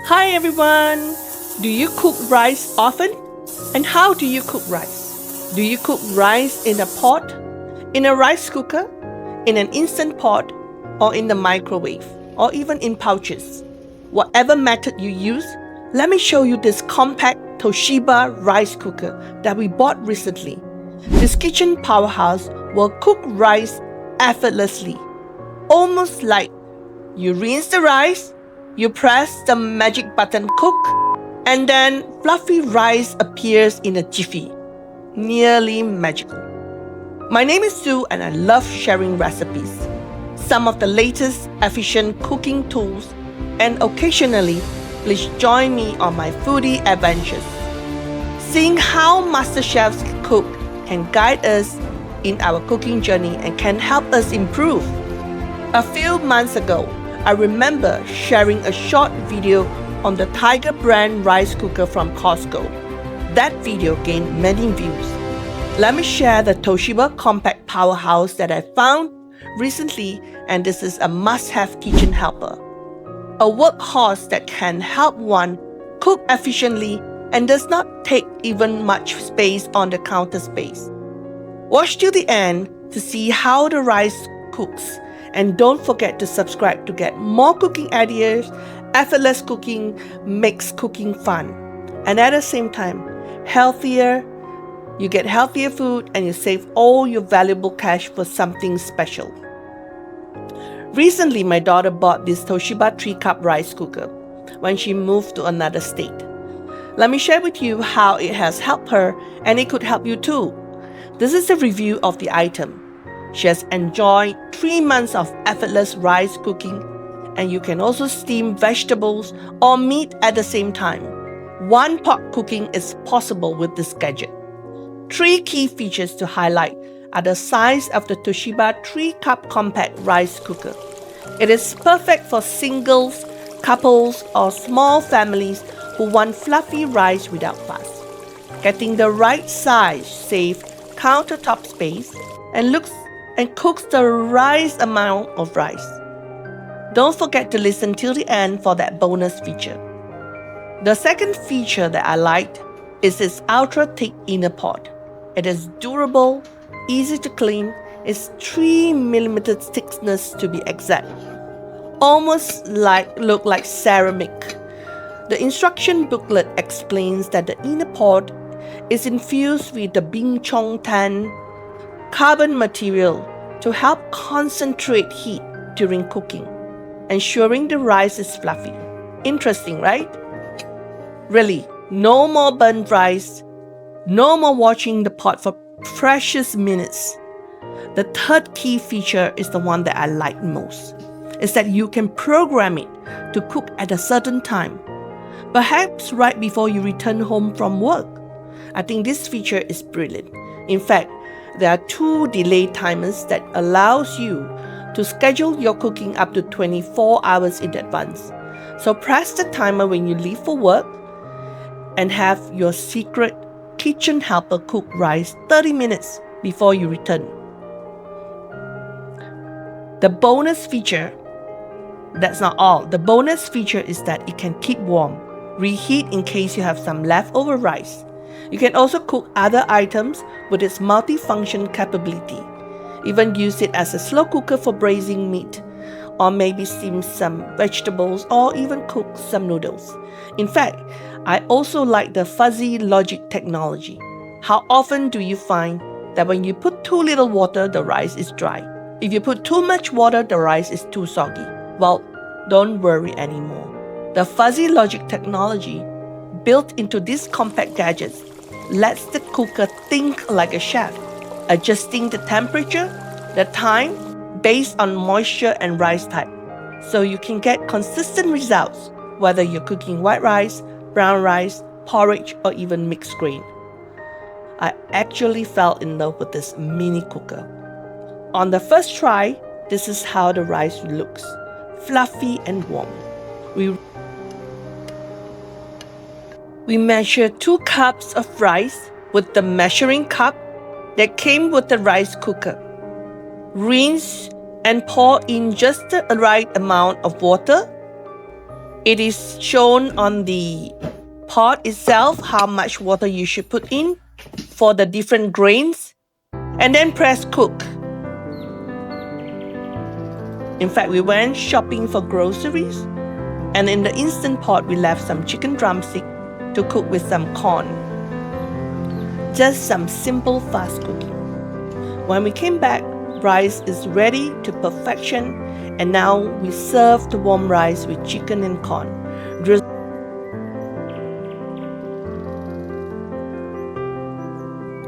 Hi everyone! Do you cook rice often? And how do you cook rice? Do you cook rice in a pot, in a rice cooker, in an instant pot, or in the microwave, or even in pouches? Whatever method you use, let me show you this compact Toshiba rice cooker that we bought recently. This kitchen powerhouse will cook rice effortlessly, almost like you rinse the rice, you press the magic button cook, and then fluffy rice appears in a jiffy. Nearly magical. My name is Sue and I love sharing recipes, some of the latest efficient cooking tools, and occasionally, please join me on my foodie adventures. Seeing how master chefs cook can guide us in our cooking journey and can help us improve. A few months ago, I remember sharing a short video on the Tiger brand rice cooker from Costco. That video gained many views. Let me share the Toshiba compact powerhouse that I found recently, and this is a must-have kitchen helper. A workhorse that can help one cook efficiently and does not take even much space on the counter space. Watch till the end to see how the rice cooks. And don't forget to subscribe to get more cooking ideas. Effortless cooking makes cooking fun. And at the same time, healthier. You get healthier food and you save all your valuable cash for something special. Recently, my daughter bought this Toshiba 3-cup rice cooker when she moved to another state. Let me share with you how it has helped her and it could help you too. This is a review of the item. She has enjoyed 3 months of effortless rice cooking, and you can also steam vegetables or meat at the same time. One-pot cooking is possible with this gadget. 3 key features to highlight are the size of the Toshiba 3-cup compact rice cooker. It is perfect for singles, couples, or small families who want fluffy rice without fuss. Getting the right size saves countertop space and cooks the right amount of rice. Don't forget to listen till the end for that bonus feature. The second feature that I liked is its ultra-thick inner pot. It is durable, easy to clean, it's 3mm thickness to be exact. Almost look like ceramic. The instruction booklet explains that the inner pot is infused with the Bing Chong Tan carbon material to help concentrate heat during cooking, ensuring the rice is fluffy. Interesting, right? Really, no more burnt rice, no more watching the pot for precious minutes. The third key feature is the one that I like most, is that you can program it to cook at a certain time, perhaps right before you return home from work. I think this feature is brilliant. In fact, there are 2 delay timers that allows you to schedule your cooking up to 24 hours in advance. So press the timer when you leave for work and have your secret kitchen helper cook rice 30 minutes before you return. The bonus feature, that's not all. The bonus feature is that it can keep warm, reheat in case you have some leftover rice. You can also cook other items with its multi-function capability. Even use it as a slow cooker for braising meat, or maybe steam some vegetables, or even cook some noodles. In fact, I also like the fuzzy logic technology. How often do you find that when you put too little water, the rice is dry? If you put too much water, the rice is too soggy. Well, don't worry anymore. The fuzzy logic technology built into these compact gadgets lets the cooker think like a chef, adjusting the temperature, the time, based on moisture and rice type. So you can get consistent results whether you're cooking white rice, brown rice, porridge, or even mixed grain. I actually fell in love with this mini cooker. On the first try, this is how the rice looks, fluffy and warm. We measure 2 cups of rice with the measuring cup that came with the rice cooker. Rinse and pour in just the right amount of water It is shown on the pot itself how much water you should put in for the different grains, and then press cook. In fact, we went shopping for groceries, and in the Instant Pot we left some chicken drumstick to cook with some corn. Just some simple fast cooking. When we came back, rice is ready to perfection, and now we serve the warm rice with chicken and corn.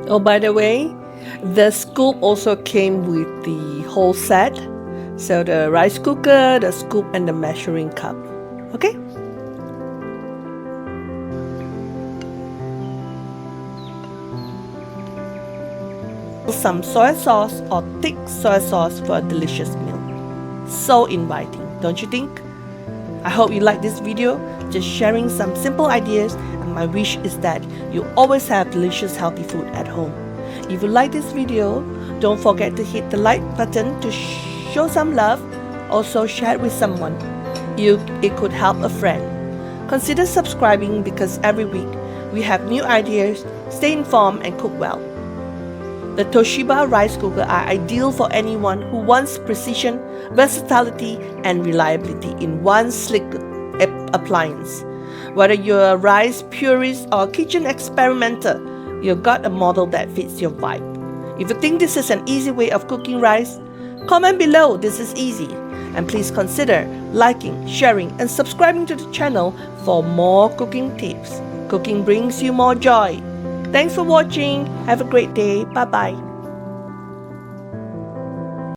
Oh, by the way, the scoop also came with the whole set. So the rice cooker, the scoop, and the measuring cup. Okay? Some soy sauce or thick soy sauce for a delicious meal. So inviting, don't you think? I hope you like this video, just sharing some simple ideas, and my wish is that you always have delicious healthy food at home. If you like this video, don't forget to hit the like button to show some love. Also share it with someone. It could help a friend. Consider subscribing because every week we have new ideas. Stay informed and cook well. The Toshiba rice cooker are ideal for anyone who wants precision, versatility, and reliability in one slick appliance. Whether you're a rice purist or kitchen experimenter, you've got a model that fits your vibe. If you think this is an easy way of cooking rice, comment below this is easy. And please consider liking, sharing, and subscribing to the channel for more cooking tips. Cooking brings you more joy. Thanks for watching. Have a great day. Bye-bye.